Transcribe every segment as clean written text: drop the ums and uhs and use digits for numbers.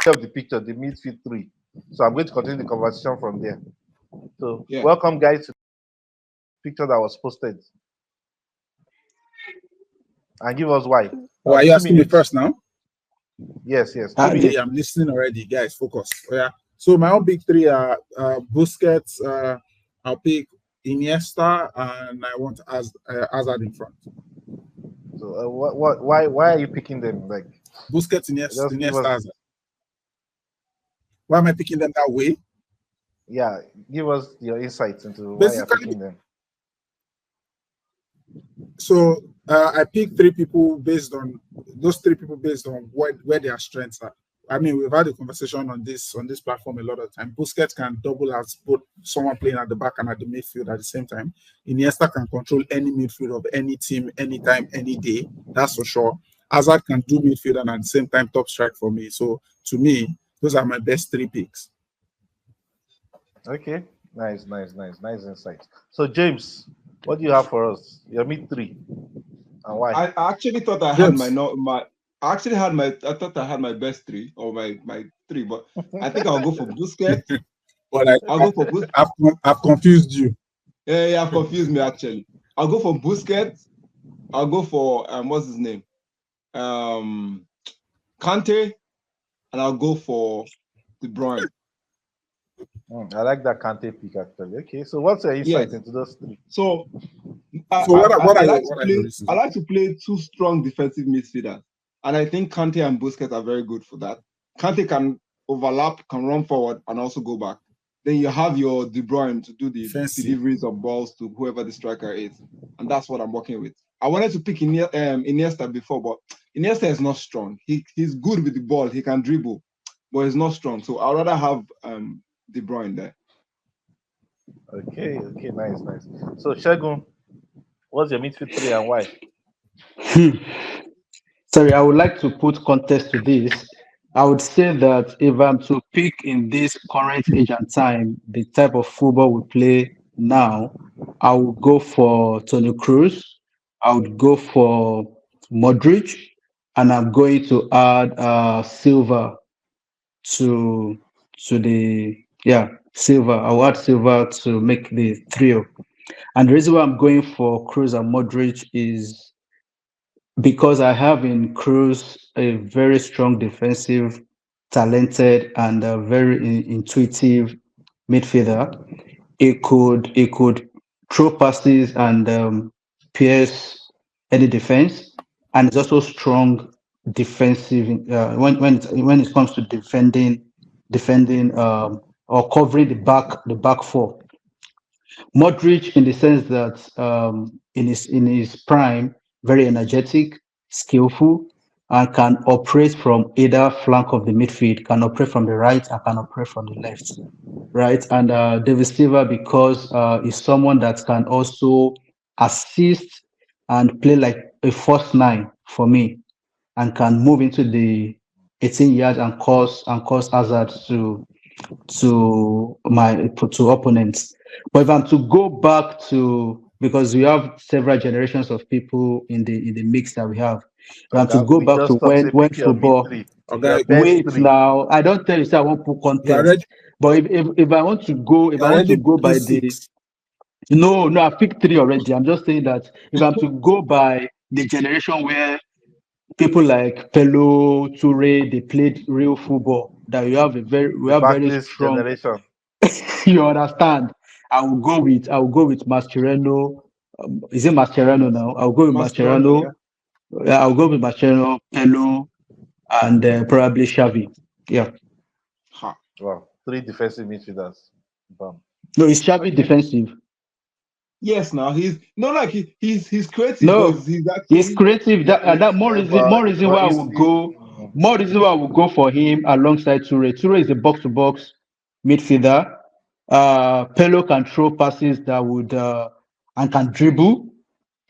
of the picture, the midfield three. So I'm going to continue the conversation from there. So Yeah. welcome guys to the picture that was posted. And give us why. Oh, are you asking me minutes. first now? Yes. Okay, I'm listening already, guys. Focus. Oh, yeah. So my own big three are Busquets. I'll pick Iniesta, and I want Hazard in front. So why are you picking them? Like Busquets, Iniesta, Hazard. Why am I picking them that way? Yeah, give us your insights into why you're picking them. So I picked three people based on where their strengths are. I mean, we've had a conversation on this platform a lot of time. Busquets can double as both someone playing at the back and at the midfield at the same time. Iniesta can control any midfield of any team, anytime, any day. That's for sure. Hazard can do midfield and at the same time top strike for me. So to me, those are my best three picks. Okay, nice insights. So James, what do you have for us? Your mid three, and why? I actually thought I had I thought I had my best three or my three, but I think I'll go for Busquets. I'll go for Busquets. I've confused you. Yeah, I've confused me actually. I'll go for Busquets. I'll go for what's his name? Kante, and I'll go for De Bruyne. I like that Kante pick actually. Okay, so what's your insight into those three? So I like to play two strong defensive midfielders, and I think Kante and Busquets are very good for that. Kante can overlap, can run forward, and also go back. Then you have your De Bruyne to do the deliveries of balls to whoever the striker is, and that's what I'm working with. I wanted to pick Iniesta before, but Iniesta is not strong. He's good with the ball. He can dribble, but he's not strong. So I'd rather have De Bruyne there. Okay, nice. So Shegun, what's your midfield three and why? Sorry, I would like to put context to this. I would say that if I'm to pick in this current age and time, the type of football we play now, I would go for Toni Kroos. I would go for Modric, and I'm going to add Silva to the Silva. I'll add Silva to make the trio. And the reason why I'm going for Kroos and Modric is because I have in Kroos a very strong defensive, talented, and very intuitive midfielder. It could throw passes and pierce any defense, and it's also strong defensive when it comes to defending or covering the back four. Modric, in the sense that in his prime, very energetic, skillful, and can operate from either flank of the midfield. Can operate from the right and can operate from the left, right? And David Silva, because is someone that can also assist and play like a first nine for me, and can move into the 18 yards and cause hazard to opponents. But if I'm to go back to, because we have several generations of people in the mix that we have. If I'm to go back to when football. Wait now, I don't tell you say I won't put content. But if I want to go, by the no, I picked three already. I'm just saying that if I'm to go by the generation where people like Pelo, Toure, they played real football, that we have very strong generation. You understand? I will go with Mascherano. Is it Mascherano now? I'll go with Mascherano. Yeah. I'll go with Mascherano, Pelo, and probably Xavi. Yeah. Wow, three defensive midfielders. Bam. No, is Xavi defensive? Yes, now he's creative. No, he's creative. That more reason why I would go. More reason why I would go for him alongside Toure. Toure is a box-to-box midfielder. Pelo can throw passes that would and can dribble,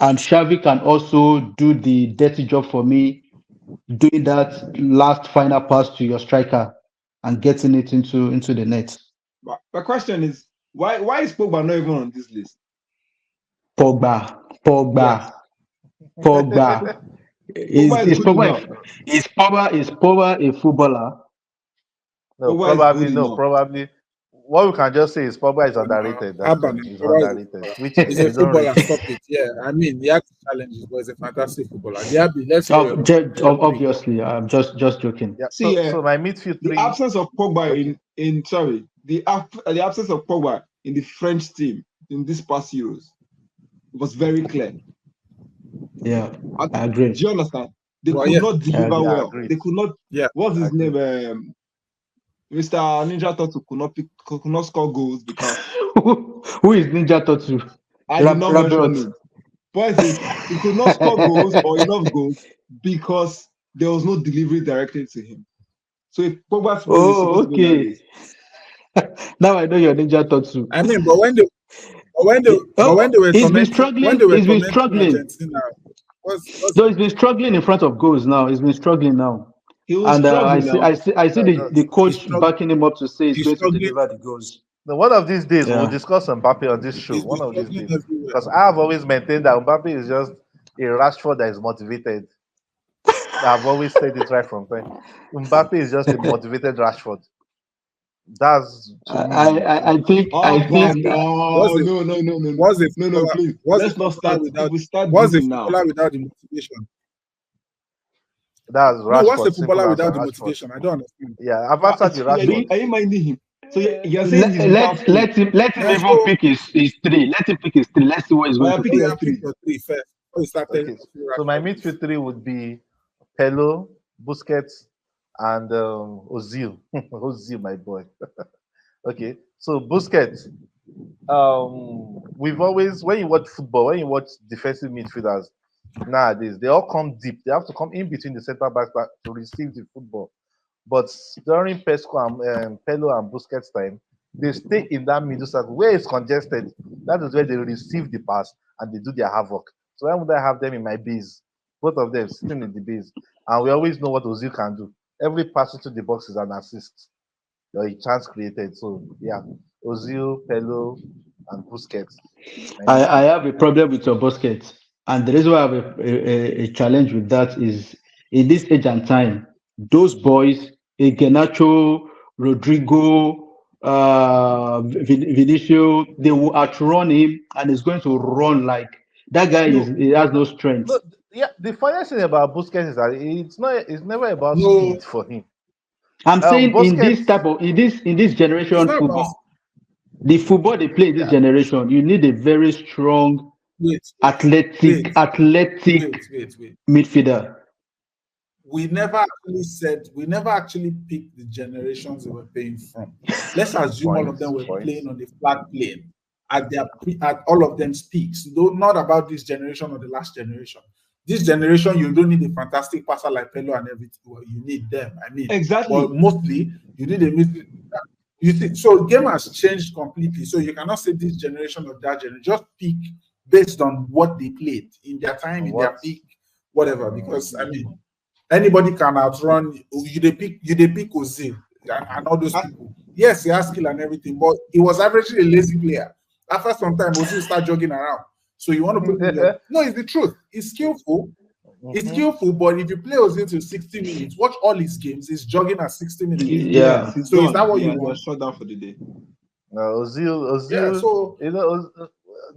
and Xavi can also do the dirty job for me, doing that last final pass to your striker and getting it into the net. But my question is, why is Pogba not even on this list? Pogba. Is Pogba a footballer? No, Pogba is probably good no, enough. probably. What we can just say is Pogba is underrated. That's Alban it. He's Pogba underrated, which is a we don't footballer. rate. Stop it. Yeah, I mean, he has challenges, but he's a fantastic footballer. Diaby, let's hear your three. Obviously, I'm just joking. Yeah. See, So my midfield the three. absence of Pogba Okay. the absence of Pogba in the French team in this past Euros was very clear. Yeah, I agree. Do you understand? They Well, could yeah. not deliver Yeah, well. agreed. They could not. Yeah. What's his Agreed. name? Mr. Ninja Turtle could not score goals because Who is Ninja Turtle? I did not mention Rabiot. it. Point is, he could not score goals or enough goals because there was no delivery directed to him. So if Pogba's role is Oh, supposed to be like okay. this. Now I know you're Ninja Turtle. I mean, but when they were He's been commenting struggling. Argentina, No, he's been struggling in front of goals now. He's been struggling now. He was And struggling now. I see the coach backing him up to say he's going to struggling. deliver the goals. No, one of these days Yeah. we'll discuss Mbappe on this show. He's One of these struggling days, everywhere. because I have always maintained that Mbappe is just a Rashford that is motivated. I've always said it right from time. Mbappe is just a motivated Rashford. That's to me. I think No, please. Let's not start. We start What's the beating now. footballer without the motivation? That's No, Rashford. what's the Simple footballer answer, without the Rashford. motivation? I don't understand. Yeah, I've answered the Rashford. Are you minding him? So you're saying he's let him even pick his three. Let him pick his three. Let's see what he's going to pick pick. your three. Pick your three first. Before you start Okay. telling So my midfield three would be Pello, Busquets, and Ozil. Ozil, my boy. Okay. So Busquets. We've always, when you watch football, when you watch defensive midfielders nowadays, they all come deep. They have to come in between the center backs to receive the football. But during Pesco and Pello and Busquets time, they stay in that middle circle where it's congested. That is where they receive the pass and they do their havoc. So why would I have them in my base? Both of them sitting in the base. And we always know what Ozil can do. Every pass into the box is an assist or a chance created. So yeah, Ozil, Pello, and Busquets. I have a problem with your Busquets. And the reason why I have a challenge with that is in this age and time, those boys, Iheanacho, Rodrigo, Vinicius, they will outrun him and he's going to run like that guy he has no strength. No, yeah, the funniest thing about Busquets is that it's never about speed for him. I'm saying Busquets, in this generation football, the football they play in this generation, you need a very strong, athletic midfielder. We never actually picked the generations they were playing from. Let's assume all of them were playing on the flat plane at all of them peaks. Not about this generation or the last generation. This generation, you don't need a fantastic passer like Pello and everything. Well, you need them. I mean, exactly. But mostly, you need a midfielder. You see, so game has changed completely. So you cannot say this generation or that generation. Just pick based on what they played in their time, in their peak, whatever. Because I mean, anybody can outrun. They pick Ozil and all those people. Yes, he has skill and everything, but he was averagely a lazy player. After some time, Ozil start jogging around. So you want to put him there? No, it's the truth. He's skillful. He's skillful, but if you play Ozil to 60 minutes, watch all his games. He's jogging at 60 minutes. Yeah. So is that what you want? Shut down for the day. Ozil. Yeah, so you know,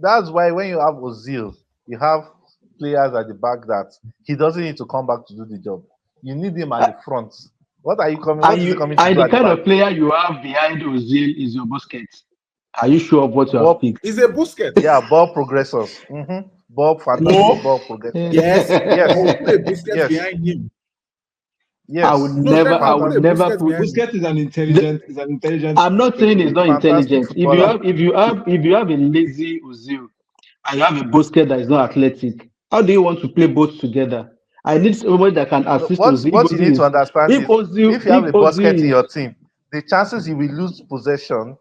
that's why when you have Ozil, you have players at the back that he doesn't need to come back to do the job. You need him at the front. What are you coming? What is he coming to do? And the kind of player you have behind Ozil is your Busquets. Are you sure of what you have picked? He's a Busquets. Yeah, ball progressors. Ball fantastic ball progressors. Yes. Put Busquets Yes. behind him. Yes. I would never put Busquets is an intelligent. I'm not saying he's not intelligent. Footballer. If you have a lazy Ozil and you have a Busquets that is not athletic, how do you want to play both together? I need somebody that can assist Ozil. What you need to understand is if you have a Busquets in your team, the chances you will lose possession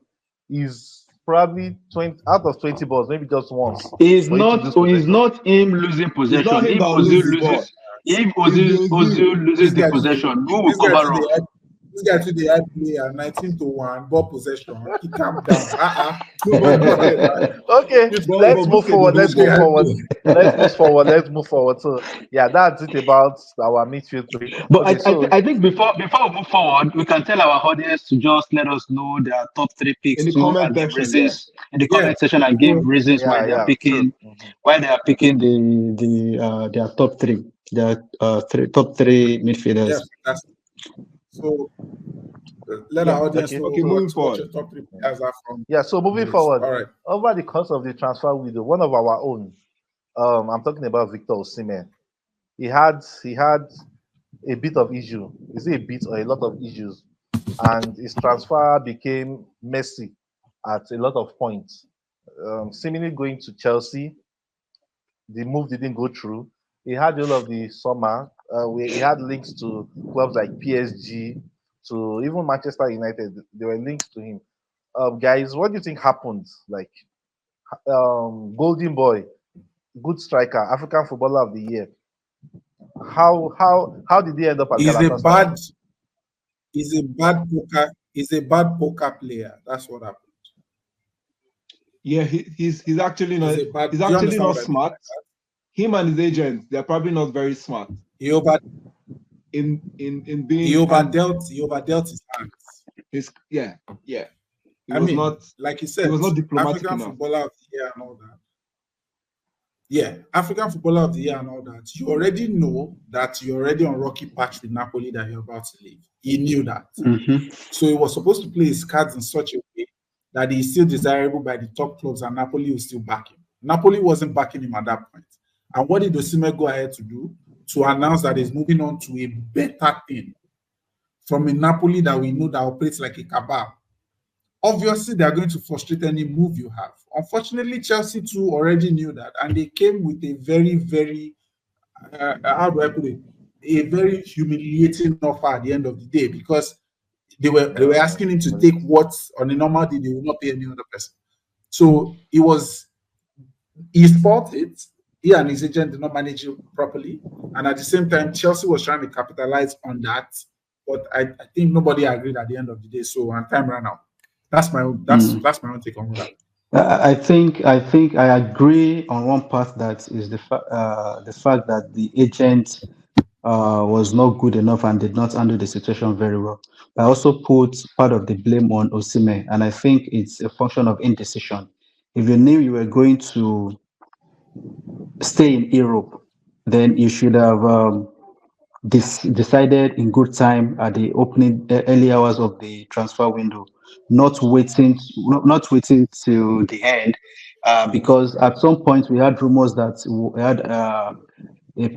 is probably 20 out of 20 balls, maybe just once. It's not him losing possession. If Ozil loses the possession, who will cover up? This guy today had player 19-1, ball possession. He calmed down. Okay, let's move forward. Let's move forward. So yeah, that's it about our midfield three. But Okay, I think before we move forward, we can tell our audience to just let us know their top 3 picks in the too, comment and give section, reasons in the comment section, and give reasons why they are picking their top 3, their top 3 midfielders. Yes, that's so. Let our audience know moving forward. Your top 3 players are from. Yeah, so moving forward, all right. Over the course of the transfer window, one of our own, I'm talking about Victor Osimehn. He had a bit of issue. Is it a bit or a lot of issues? And his transfer became messy at a lot of points. Seemingly going to Chelsea, the move didn't go through. He had all of the summer. He had links to clubs like PSG, to even Manchester United. There were links to him. Guys, what do you think happened? Like, Golden Boy, good striker, African Footballer of the Year. How did he end up at Galatasaray? He's a bad poker player. That's what happened. Yeah, he's actually not. He's actually not smart. Him and his agent, they're probably not very smart. He overdealt his hands. Yeah. I mean, not, like you said, he was not diplomatic African enough. Footballer of the Year and all that. Yeah, African Footballer of the Year and all that. You already know that you're already on rocky patch with Napoli that you're about to leave. He knew that. So he was supposed to play his cards in such a way that he's still desirable by the top clubs and Napoli will still back him. Napoli wasn't backing him at that point. And what did Osimehn go ahead to do? To announce that he's moving on to a better thing from a Napoli that we know that operates like a cabal. Obviously, they are going to frustrate any move you have. Unfortunately, Chelsea too already knew that, and they came with a very, very, how do I put it, a very humiliating offer at the end of the day, because they were asking him to take what on a normal day they would not pay any other person. So it was his fault. He and his agent did not manage it properly, and at the same time, Chelsea was trying to capitalize on that. But I think nobody agreed at the end of the day. So and time ran out. That's my own take on that. I think I agree on one part, that is the fact that the agent was not good enough and did not handle the situation very well. I also put part of the blame on Osimehn, and I think it's a function of indecision. If you knew you were going to stay in Europe, then you should have decided in good time at the opening early hours of the transfer window, not waiting till the end, because at some point we had rumors that we had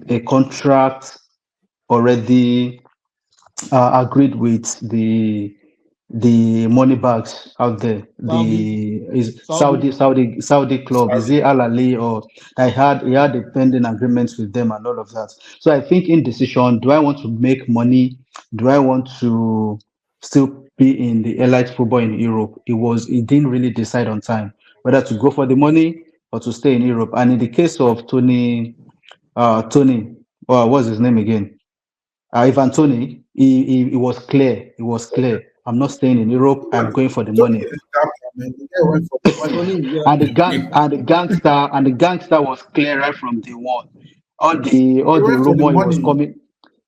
a contract already agreed with the money bags out there. Saudi club. Is it Al Ahly, or he had a pending agreements with them and all of that. So I think indecision. Do I want to make money? Do I want to still be in the elite football in Europe? He didn't really decide on time whether to go for the money or to stay in Europe. And in the case of Tony, what's his name again? Ivan Toney, he was clear. It was clear. I'm not staying in Europe. I'm going for the money. And the gangster was clear right from day one. All the rumor he was coming.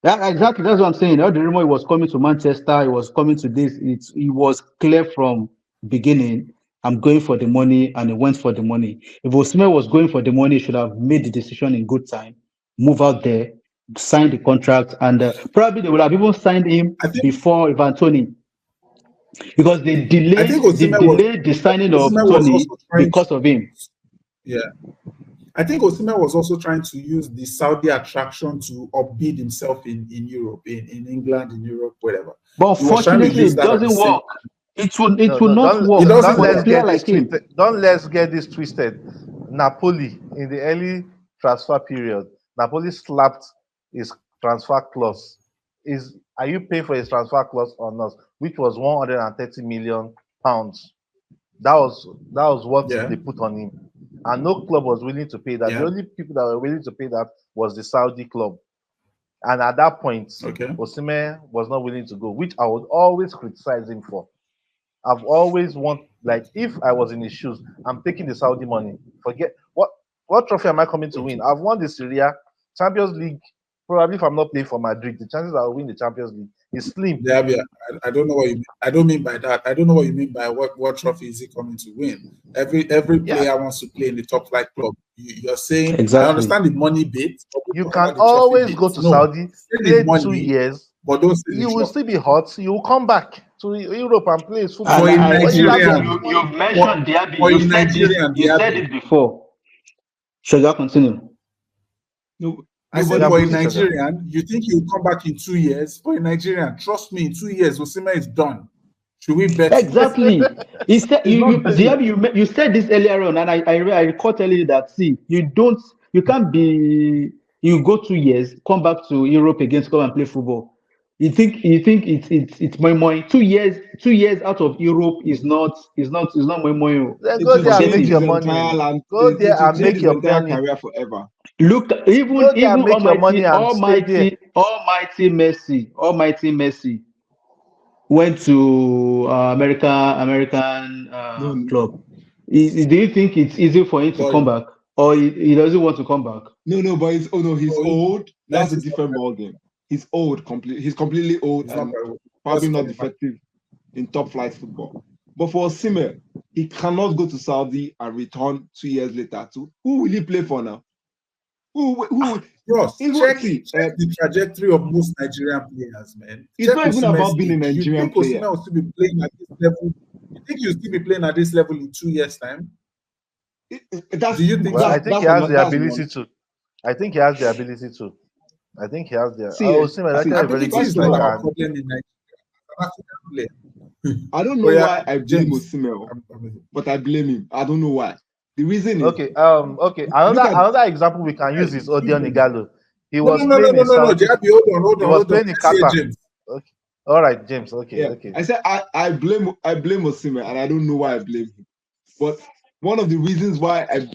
Yeah, exactly. That's what I'm saying. All the rumor he was coming to Manchester. He was coming to this. It was clear from beginning. I'm going for the money, and he went for the money. If Osimehn was going for the money, he should have made the decision in good time. Move out there, sign the contract, and probably they would have even signed him before Ivan Toney, because they delayed the signing of Toney because of him. Yeah, I think Osimehn was also trying to use the Saudi attraction to upbid himself in Europe, in England, in Europe, whatever. But unfortunately, it doesn't work. It will not work. Don't let's get this twisted. Napoli, in the early transfer period, Napoli slapped his transfer clause. Are you paying for his transfer clause or not? Which was 130 million pounds. That was what they put on him, and no club was willing to pay that. The only people that were willing to pay that was the Saudi club. And at that point, Okay. Osimehn was not willing to go, which I would always criticize him for. I've always like, if I was in his shoes, I'm taking the Saudi money. Forget what trophy am I coming to win? I've won the Syria Champions League. Probably if I'm not playing for Madrid, the chances I'll win the Champions League is slim. Yeah, I don't know what you mean. I don't mean by that. I don't know what you mean by what trophy is he coming to win. Every player wants to play in the top flight club. You're saying Exactly. I understand the money bit. You can always go to Saudi, play money, 2 years, but those you will still be hot. You will come back to Europe and play football. For Nigerian, you've mentioned Diaby. You said it before. Should I continue? No, I said for a Nigerian, you think he'll come back in 2 years? For a Nigerian, trust me, in 2 years, Osimehn is done. Should we bet? Exactly. He said, you said this earlier on, and I recall telling you that, see, you can't be, you go 2 years, come back to Europe again to come and play football. You think it's more 2 years out of Europe is not more. Then go there and make your money. Go there and make your money career forever. Look, even almighty Messi went to American club. Do you think it's easy for him to come back, or he doesn't want to come back? No, but he's old. That's a different ballgame. He's old, he's completely old and probably not effective in top flight football. But for Osimehn, he cannot go to Saudi and return 2 years later. Who will he play for now? Who Ross, check the trajectory of most Nigerian players, man. It's not even about being a Nigerian player. Osimehn will still be playing at this level? You think you'll still be playing at this level in 2 years' time? Do you think? Well, I think he has the ability to. I think he has the ability to. I think he has the. Osimehn actually a very good striker. I don't know why I blame Osimehn, but I blame him. I don't know why. The reason is okay. Another example we can use is Odion Igalo. He was playing in Saudi. Hold on. He was playing in Qatar. Okay. All right, James. Okay, okay. I said I blame Osimehn, and I don't know why I blame him. But one of the reasons why I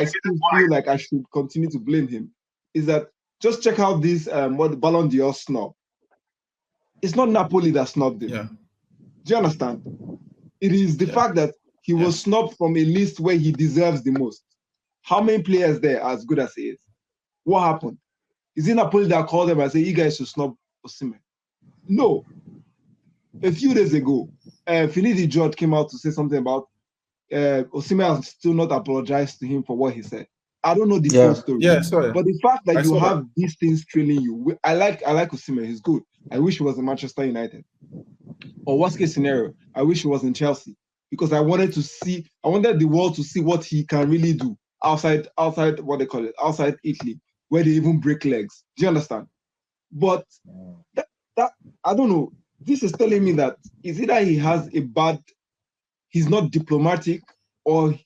still feel like I should continue to blame him is that just check out this what the Ballon d'Or snub. It's not Napoli that snubbed him. Yeah. Do you understand? It is the fact that he was snubbed from a list where he deserves the most. How many players there are as good as he is? What happened? Is it Napoli that called them and said, you guys should snub Osimehn? No. A few days ago, Finidi George came out to say something about Osimehn has still not apologized to him for what he said. I don't know the full story. Yeah, sorry. But the fact that you have these things trailing you, I like Osimehn. He's good. I wish he was in Manchester United. Or worst case scenario, I wish he was in Chelsea, because I wanted the world to see what he can really do outside what they call it, outside Italy, where they even break legs. Do you understand? But that I don't know. This is telling me that is either he's not diplomatic, or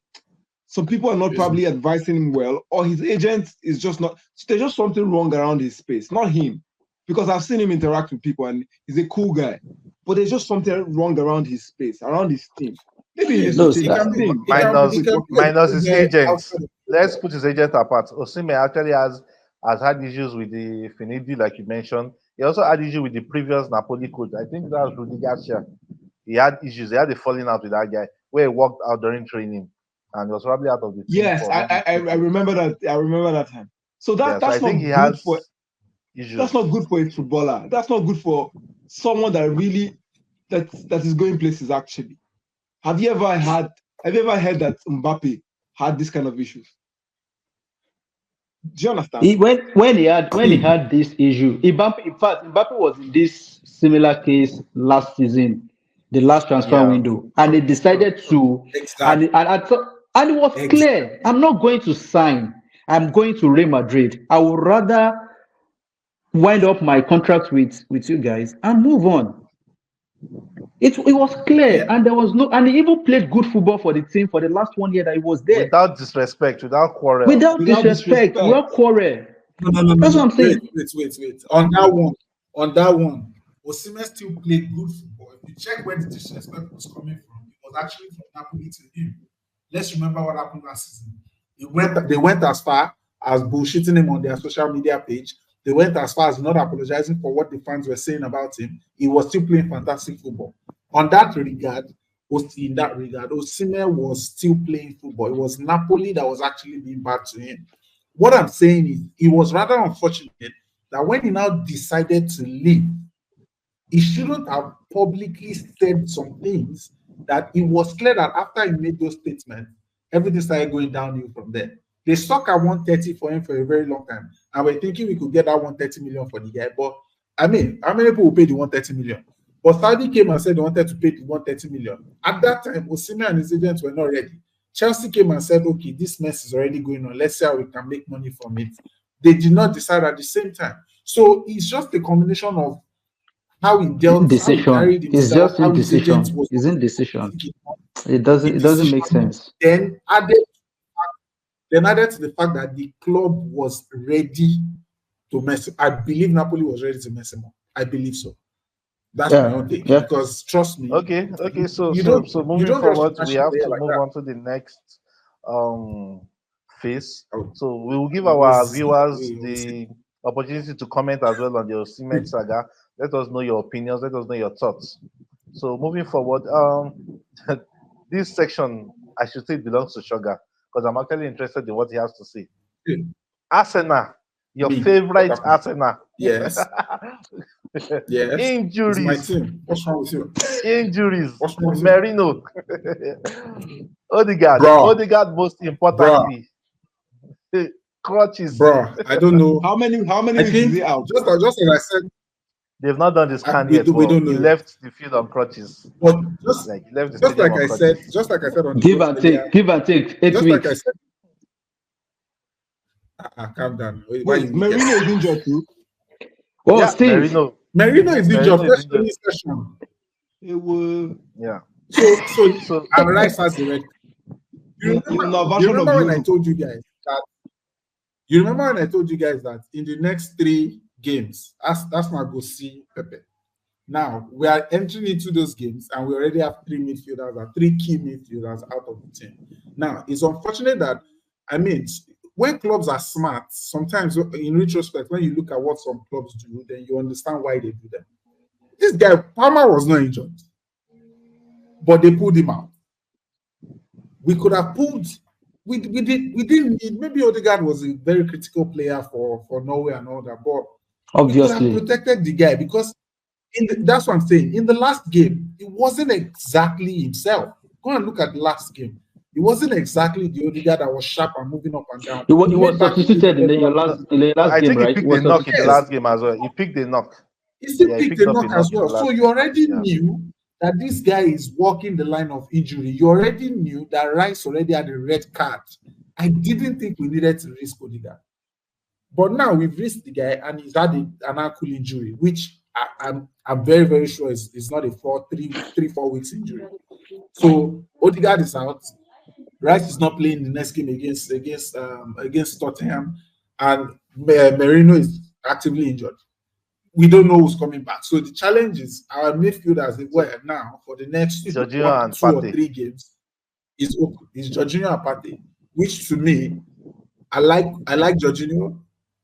some people are not probably advising him well, or his agent is just not. There's just something wrong around his space, not him. Because I've seen him interact with people and he's a cool guy. But there's just something wrong around his space, around his team. Maybe minus his agent. Let's put his agent apart. Osimehn actually has had issues with the Finidi, like you mentioned. He also had issues with the previous Napoli coach. I think that was Rudy Garcia. He had issues. He had a falling out with that guy where he walked out during training and he was probably out of the team. Yes, I remember that. I remember that time. So that's not good for issues. That's not good for a footballer. That's not good for someone that really that is going places. Actually, have you ever heard that Mbappe had this kind of issues? Do you understand? When he had this issue, Mbappe was in this similar case last season, the last transfer window, and they decided to and it was clear. I'm not going to sign. I'm going to Real Madrid. I would rather wind up my contract with you guys and move on. It was clear, and there was and he even played good football for the team for the last 1 year that he was there. Without disrespect, without quarrel. Without disrespect, quarrel. No. That's what I'm saying. Wait. On that one, Osimehn still played good football. If you check where the disrespect was coming from, it was actually from Napoli to him. Let's remember what happened last season. They went as far as bullshitting him on their social media page They went as far as not apologizing for what the fans were saying about him. He was still playing fantastic football. In that regard, Osimehn was still playing football. It was Napoli that was actually being bad to him. What I'm saying is, it was rather unfortunate that when he now decided to leave, he shouldn't have publicly said some things that it was clear that after he made those statements, everything started going downhill from there. They stuck at 130 for him for a very long time, and we're thinking we could get that 130 million for the guy. But I mean, how many people will pay the 130 million? But Saudi came and said they wanted to pay the 130 million. At that time, Osimehn and his agents were not ready. Chelsea came and said, okay, this mess is already going on. Let's see how we can make money from it. They did not decide at the same time. So it's just a combination of how he dealt, decision. How he carried It's himself, just how indecision. his agents was It's indecision. It doesn't make sense. Then added to the fact that the club was ready to mess. I believe Napoli was ready to mess him up. I believe so. That's my own take. Because trust me. Okay. So moving forward, we have to move on to the next phase. So we will give our viewers the opportunity to comment as well on the Osimehn saga. Let us know your opinions. Let us know your thoughts. So moving forward, this section, I should say, belongs to Sugar because I'm actually interested in what he has to say. Arsenal, your favorite Arsenal. Yes. Yes. Injuries. It's my team. What's wrong with you? Injuries. What's wrong with Merino. Odegaard. Odegaard, most importantly. Crutches. Bro, I don't know. How many weeks is he out? Just as I said, they've not done this scan yet. We don't know. He left the field on crutches. But just like I said on give and take 8 just weeks. Like I said, calm down. Wait, Merino is injured too. Oh, yeah, Steve. Merino is injured. First training session. It will. Yeah. So and Rice has the red. You remember when I told you guys that? You remember when I told you guys that in the next 3 games, that's not go see Pepe. Now we are entering into those games, and we already have 3 midfielders and 3 key midfielders out of the team. Now it's unfortunate that when clubs are smart, sometimes in retrospect, when you look at what some clubs do, then you understand why they do them. This guy Palmer was not injured, but they pulled him out. We could have pulled. We didn't need. Maybe Odegaard was a very critical player for Norway and all that, but obviously we could have protected the guy because that's what I'm saying. In the last game, it wasn't exactly himself. Go and look at the last game. It wasn't exactly the Odegaard that was sharp and moving up and down. He was substituted in the last game, right? I think he picked the knock in the last game as well. He picked the knock. He still picked the knock as well. So you already knew that this guy is walking the line of injury. You already knew that Rice already had a red card. I didn't think we needed to risk Odegaard. But now we've risked the guy and he's had an ankle injury, which I'm very, very sure is not a 3-4 weeks injury. So Odegaard is out. Rice is not playing the next game against Tottenham, and Merino is actively injured. We don't know who's coming back. So the challenge is our midfielders now for the next 2 or 3 games is Jorginho and Partey, which to me, I like Jorginho,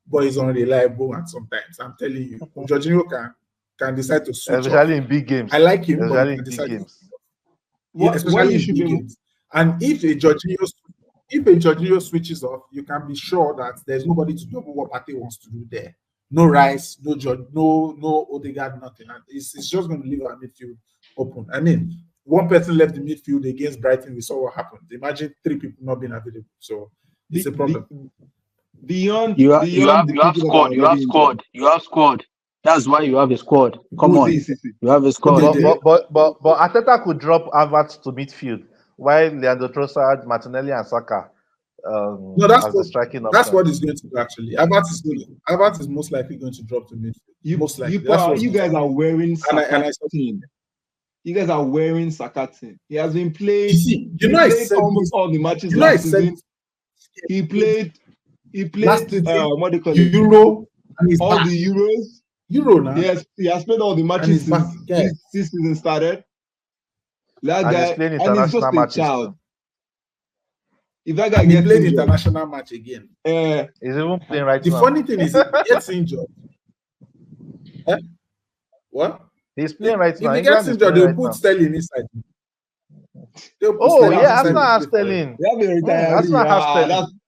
but he's unreliable at sometimes. I'm telling you, Jorginho can decide to switch especially in big games. I like him, but he can decide to switch off. Especially in big games. And if a Jorginho switches off, you can be sure that there's nobody to double what Partey wants to do there. No Rice, no Odegaard, nothing. And it's just going to leave our midfield open. I mean, one person left the midfield against Brighton. We saw what happened. Imagine 3 people not being available. So it's a problem. Beyond you have squad. That's why you have a squad. Come on, you have a squad. But Arteta could drop Havertz to midfield while Leandro Trossard, Martinelli, and Saka. That's what he's going to do. Actually, Havertz is most likely going to drop to midfield. Most likely. You guys are wearing Saka team. You guys are wearing Saka team. He has been playing. I said almost all the matches last season. He played. What do you call it? Euro. All the Euros. Euro now. He has played all the matches since this season started. That guy, and he's just a child. If that guy And he gets played injured, international match again. He's even playing right The now. funny thing is, if he gets injured. What? He's playing right now. If he England gets is injured, playing they'll right put now. Sterling inside. They'll put Oh Sterling yeah, inside Arsenal to have play for him. Sterling. they have a retiree. Arsenal have Sterling.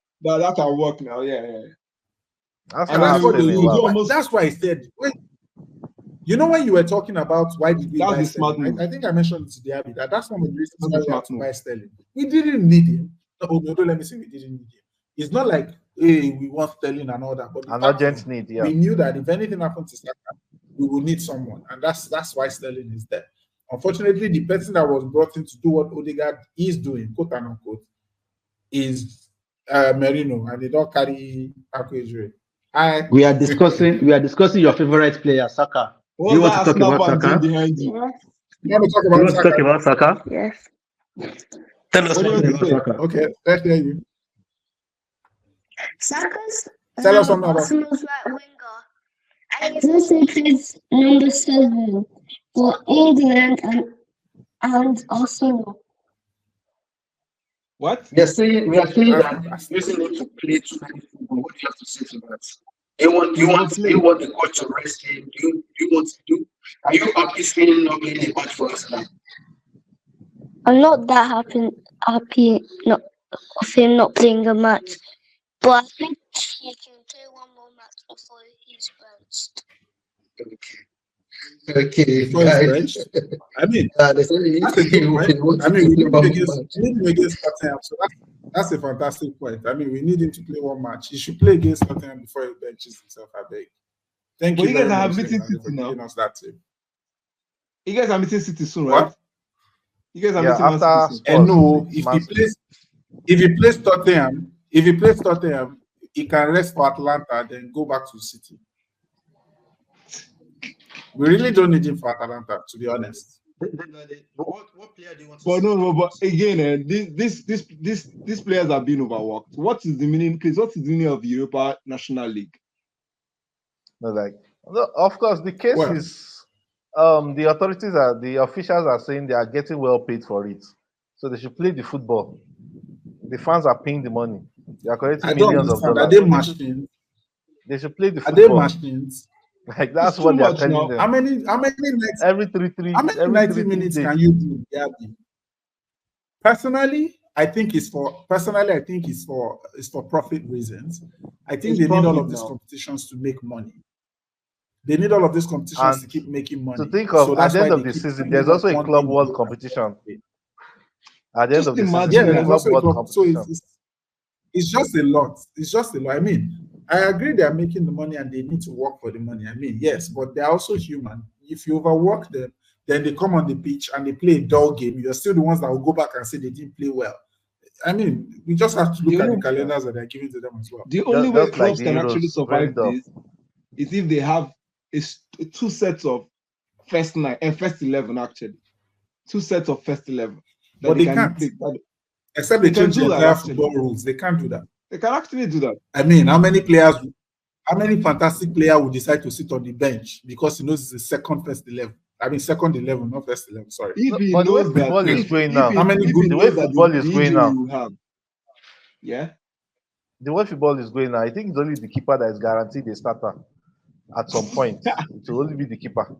That can work now. Yeah. Arsenal And have That's what they Sterling. do. Wow. almost- That's why I said, you know, when you were talking about why did we That's buy the smart Sterling, move. I think I mentioned it to the Abby that that's one of the reasons That's why the we had smart to move. buy Sterling. We didn't need him. No, don't let me say we didn't need him. It's not like, hey, we want Sterling and all that. But the An fact urgent is, need, yeah. we knew that if anything happened to Saka, we would need someone, and that's why Sterling is there. Unfortunately, the person that was brought in to do what Odegaard is doing, quote and unquote, is Merino, and they don't carry Akweju. We are discussing your favorite player, Saka. What You was want that to talk about Arsenal fan Saka? doing behind you? You want to talk You about want to talk Saka? about Saka? Yes. Tell us What do you something want to about say? Saka. Okay, let's hear you. Saka's Tell us something about. Arsenal's right winger. And he's also plays number 7 for England and Arsenal. What? We are saying That's that fantastic. using him to play too many football. What do you have to say to that? You want the coach to rest him? Are you happy seeing not being a match for us now? I'm not that happy not of him not playing a match, but I think he can play one more match before he's benched. Okay, Before he's benched. I mean, that's a good point. I mean, we need him against Tottenham, so that's a fantastic point. I mean, we need him to play one match. He should play against Tottenham before he benches himself. I beg. Thank But you you guys very are much, meeting Leonardo, City for now. giving us that tip. You guys are meeting City soon, What? right? You guys are Yeah, meeting Man after City soon. And Spurs, no, it's if he plays Tottenham, he can rest for Atlanta, then go back to City. We really don't need him for Atlanta, to be honest. What player do you want to But see? but again, these players are being overworked. What is the meaning? Please, what is the meaning of the Europa National League? No, of course, the case Well, is the officials are saying they are getting well paid for it, so they should play the football. The fans are paying the money. They are collecting I don't millions of understand. dollars. Are they So machines? they should play the Are they football. machines? Like that's It's what too they are much telling now. How them. many nights? Every How many 90 minutes days. can you do? Gabby? Personally, I think it's for profit reasons. I think It's they need all profit of these now. competitions to make money. They need all of these competitions And to keep making money. To think of So at that's the why end of they the keep season, bringing there's up also a one club thing world after competition. another. At the end Just of the season, imagine, Yeah, there's a there's club also a world club. So competition. it's just a lot. It's just a lot. I mean, I agree they are making the money and they need to work for the money. I mean, yes, but they're also human. If you overwork them, then they come on the pitch and they play a dull game. You're still the ones that will go back and say they didn't play well. I mean, we just have to look at the calendars that they're giving to them as well. The only way Just like clubs the can Euros, actually survive very this is if they have two sets of first 9 and first 11 actually. 2 sets of first 11. But they can't. Except they change the entire football rules. They can't do that. They can actually do that. I mean, how many fantastic players would decide to sit on the bench because he knows it's the second 11, not first 11, sorry. If he but the way knows that football is going now, How many good the way football is going now, yeah. the way football is going now, I think it's only the keeper that is guaranteed a starter at some point. It will only be the keeper.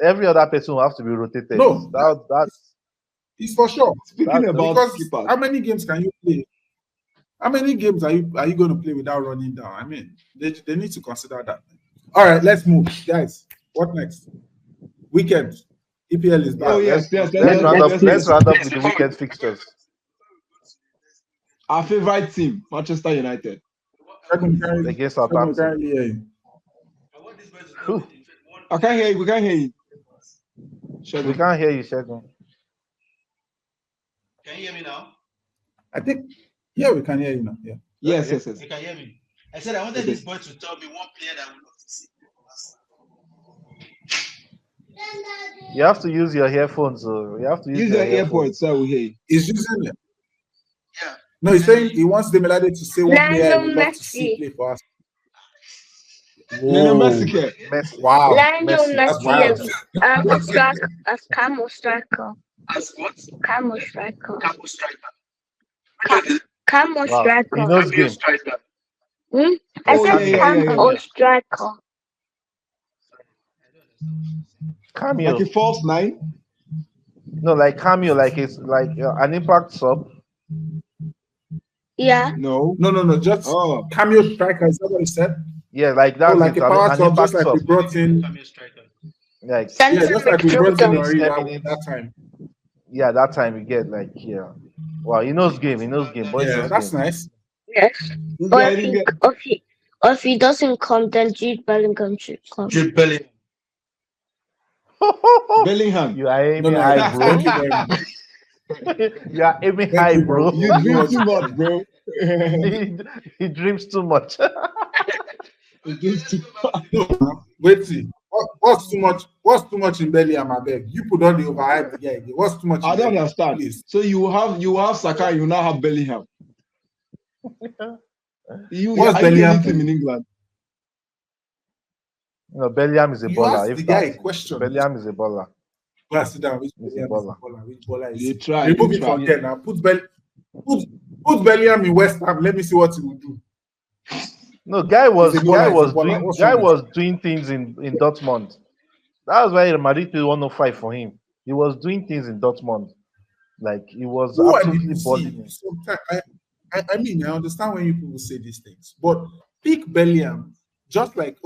Every other person will have to be rotated. No, that's it's for sure. Speaking about because keepers, how many games can you play? How many games are you going to play without running down? I mean, they need to consider that. All right, let's move, guys. What next? Weekend. EPL is back. Oh yes, let's round up with the weekend fixtures. Our favorite team, Manchester United. Against Southampton. I can't hear you. We can't hear you. We can't hear you, Shegun. Can you hear me now? I think, yeah, we can hear you now. Yeah. Yes. You can hear me. I said I wanted this boy to tell me one player that I would love to see. You have to use your earphones. You have to use your earpods so I will hear you. He's using it. Yeah. No, he's saying he wants Demilade to say one player he would love to see play for us. Lionel Messi. Wow. Lionel Messi as Camel striker. As what? Camel striker. Camel striker. Cam or striker? He knows game. I said Cam or striker. Cameo. Like a false nine? No, like cameo, like it's like an impact sub. Yeah. No. Just cameo striker. Is that what he said? Yeah, like that. Like a power sub, just like we brought in. Like just like we brought in midfielder. that time. Yeah, that time you get like Wow, he knows game. He knows game. Boys knows that's game. nice. Yes. But if he doesn't come, then Jude Bellingham should come. Jude Bellingham. Bellingham. You are aiming high, bro. Thank you very much. You are aiming high, bro. You dream too much, bro. He dreams too much. Wait, see. What's too much? What's too much in Bellingham? I beg you. Put on the overhype the guy. What's too much? I don't understand. Please. So you have Saka, you now have Bellingham. What's Bellingham in England? No, Bellingham is a baller. If the guy question. Bellingham is a baller. Sit down. Which baller is you try. Remove it from there now. Put Bellingham in West Ham. Let me see what he will do. No, guy was doing things in Dortmund. That was why Madrid paid 105 for him. He was doing things in Dortmund. Like he was absolutely balling. I mean, I understand when you people say these things, but pick Bellingham. Just like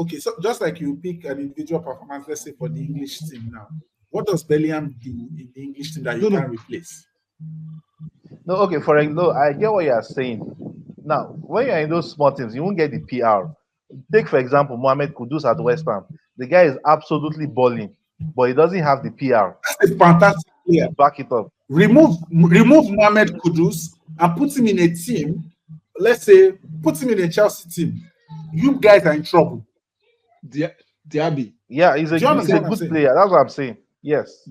you pick an individual performance, let's say for the English team now. What does Bellingham do in the English team that you can replace? No, okay, for example, I get what you are saying. Now, when you're in those small teams, you won't get the PR. Take, for example, Mohamed Kudus at West Ham. The guy is absolutely balling, but he doesn't have the PR. That's a fantastic player. Back it up. Remove Mohamed Kudus and put him in a team. Let's say, put him in a Chelsea team. You guys are in trouble. Diaby. Yeah, he's a good player. That's what I'm saying. Yes.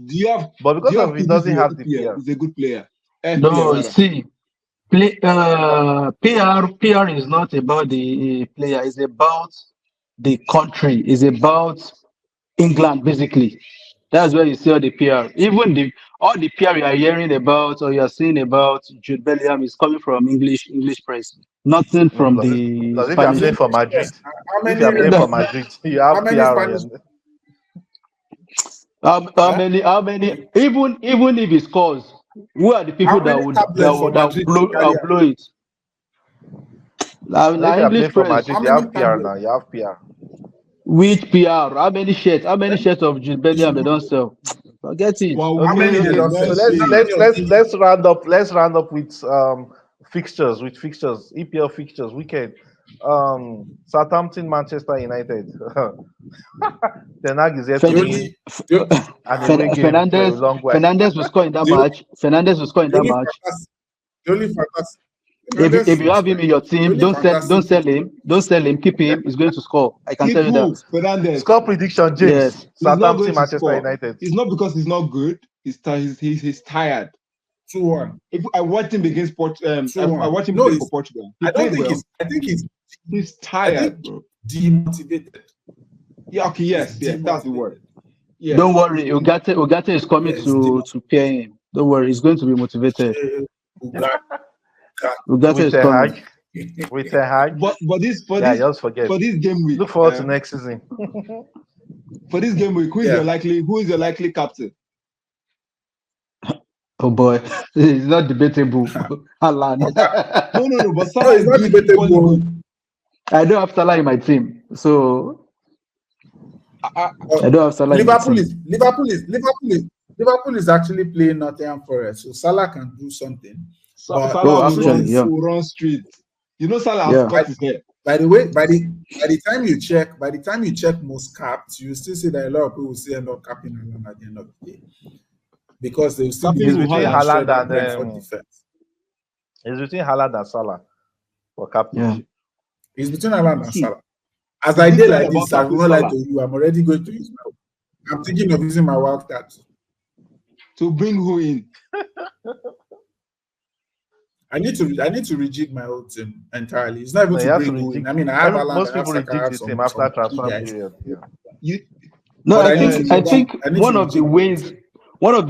But because of he doesn't have the PR. He's a good player. No, see. PR is not about the player, it's about the country, it's about England basically. That's where you see all the PR. Even all the PR you are hearing about or you are seeing about Jude Bellingham is coming from English press. Nothing from the Spanish. If you are playing for Madrid, you have PR. How many? Even if he scores, who are the people that would blow it? English press. You have PR now. You have PR. Which PR? How many shirts of Jude Bellingham they don't sell? Forget it. Well, okay. So let's round up. Let's round up with fixtures. EPL fixtures. Weekend. Southampton, Manchester United. Ten Hag is here Fernandes will score in that match. Fernandes will score in that match. The only fantastic. If you have him in your team, don't sell him. Don't sell him. Keep him. He's going to score. I can tell you that. Fernandes. Score prediction, James. Yes. Southampton, Manchester United. It's not because he's not good. He's tired. 2-1. If I watched him against Portugal, I watched him play for Portugal. I think he's tired, bro. Demotivated. Yeah. Okay. Yes. That's the word. Yeah. Don't worry. Ugarte is coming to pair him. Don't worry. He's going to be motivated. Ugarte is coming. With a hag. But this game week. Look forward to next season. For this game week, who is your likely captain? Oh boy, it's not debatable. Haaland. No, but Salah is not debatable. I don't have Salah in my team, so I don't have Salah. Liverpool is actually playing Nottingham Forest, so Salah can do something. Salah will run street. You know Salah has cut his hair. By the way, by the time you check most caps, you still see that a lot of people will still end up capping Haaland at the end of the day. Because they will still be between Haaland and defense. It's between Haaland and Salah for captainship. It's between Haaland and Salah. As I did like this, I will not lie to you. I'm already going to use I'm thinking of using my wild card. To bring who in? I need to rejig my whole team entirely. It's not able to bring who in. I mean, I have Haaland. Most people rejig the team after transfer period. I think one of the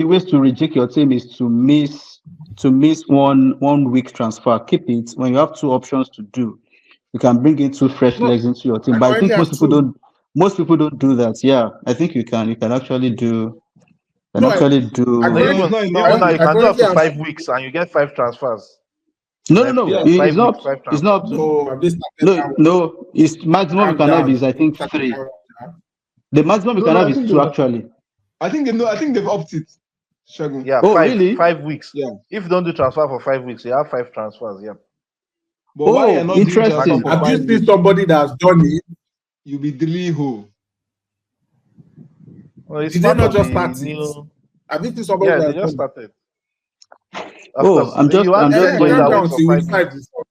ways to reject your team is to miss to miss one week transfer. Keep it. When you have two options to do, you can bring in two fresh legs into your team. But I think most people don't. Most people don't do that. Yeah, I think you can. You can actually do. You can actually do. Even now you can do up to 5 weeks and you get 5 transfers. No. It's not. It's not. No. It's maximum you can have is I think 3. The maximum you can have is 2 actually. I think they've opted. Shagun. Yeah, oh, really? 5 weeks. Yeah. If you don't do transfer for 5 weeks, you have 5 transfers. Yeah. But why you're not interesting. Have you seen somebody that's done it? You be drilling who? Well, it's Did they not just start start it? Have you seen somebody Yeah, that's they just done started. Oh, I'm just going down to win 5 before.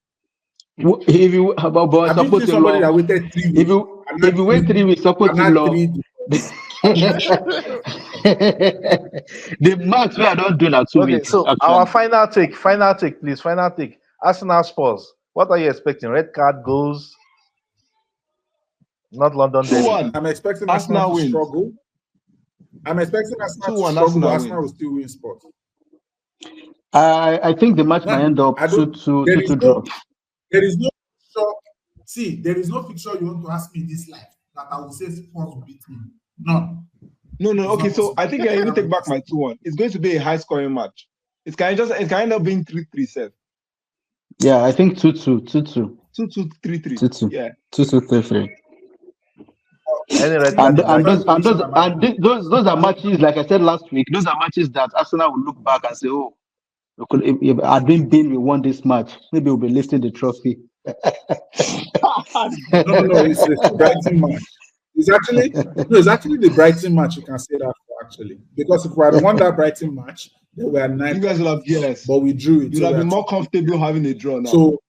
If you about boy, Have you seen somebody that waited 3 weeks? If you wait 3 weeks, support him long. The max we are not doing at 2 weeks. So actually. our final take, please. Final take. Arsenal Spurs. What are you expecting? Red card goals. Not London Derby. I'm expecting Arsenal to struggle. I'm expecting Arsenal to struggle, but Arsenal will still win spot. I think the match might end up 2-2 draw. There is no fixture. See, there is no fixture you want to ask me this life that I will say Spurs will beat me. None. No. Okay, so I think I even take back my 2-1. It's going to be a high-scoring match. It can end up being 3-3 set. Yeah, I think 2-2. 2-2, 3-3. 2-2. Yeah. 2-2, 3-3. And those are matches, like I said last week, those are matches that Arsenal will look back and say, oh, if I'd been we won this match, maybe we'll be lifting the trophy. No, it's a Brighton match. It's actually the Brighton match, you can say that for, actually. Because if we had won that Brighton match, then we had 9. You guys will have, yes. But we drew it. You'll have been more comfortable having a draw now. So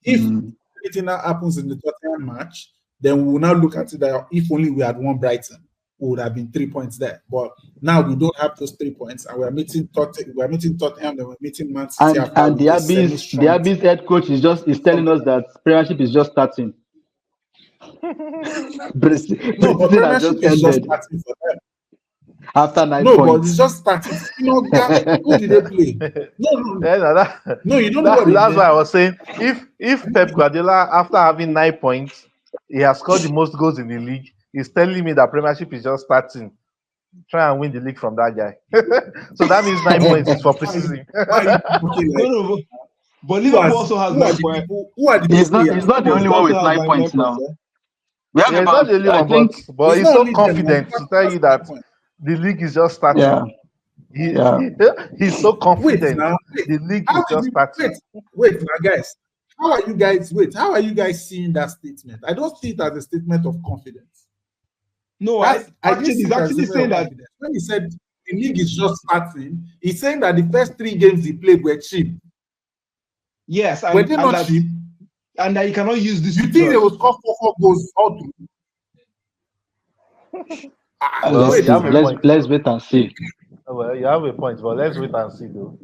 if anything that happens in the Tottenham match, then we will now look at it that if only we had won Brighton, we would have been 3 points there. But now we don't have those 3 points, and we're meeting Tottenham, then we're meeting Man City. And the Abyss head coach is telling us that Premiership is just starting. No, but Premiership is just starting for them. After 9 points. No, but it's just starting. Who did they play? No, you don't know what that's why I was saying. If Pep Guardiola, after having 9 points, he has scored the most goals in the league, he's telling me that Premiership is just starting. Try and win the league from that guy. So that means 9 points is for preseason. No, but Liverpool also has 9 points. He's not the only one with 9 points now. He's not the only one, but he's so confident to tell you that the league is just starting. He's so confident. The league is just starting. Wait, now, guys. How are you guys seeing that statement? I don't see it as a statement of confidence. No, he's actually saying that when he said the league is just starting, he's saying that the first 3 games he played were cheap. Yes, were they not cheap? And that you cannot use this. You think they will score 4 goals all through? Let's wait and see. Well, you have a point, but let's wait and see, though.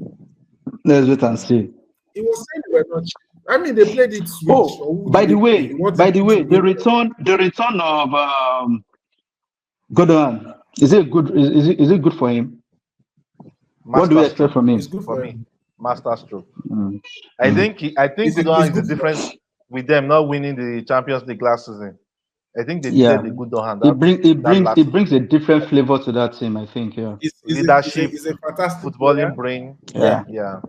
Let's wait and see. He was saying they were not cheap. I mean, they played it switch. Oh, by the way, the return of Godon, is it good for him? What do we expect from him? It's good for me. Master stroke. I think Godon is the difference with them not winning the Champions League last season. I think they did a good hand. It brings a different flavor to that team, I think. Yeah. Leadership, is a fantastic footballing brain. Yeah.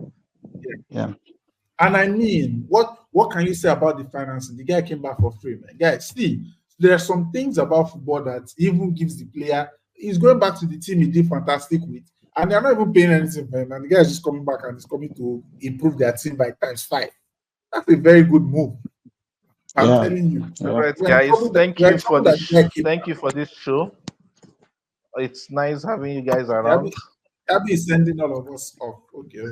And I mean, what can you say about the financing? The guy came back for free, man. Guys, see, there are some things about football that even gives the player. He's going back to the team he did fantastic with, and they're not even paying anything for him. And the guy is just coming back and is coming to improve their team by ×5. That's a very good move. I'm telling you. All right, guys. Thank you for this show. It's nice having you guys around. Abby is sending all of us off. Okay.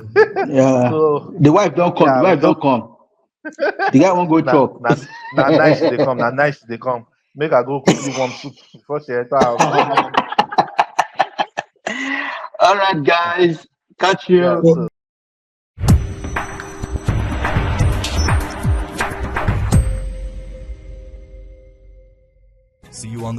Yeah. So, the wife don't come. The wife don't come. The guy won't go chop. Nice they come. Make her go quickly warm soup before she enter out. All right, guys. Catch you.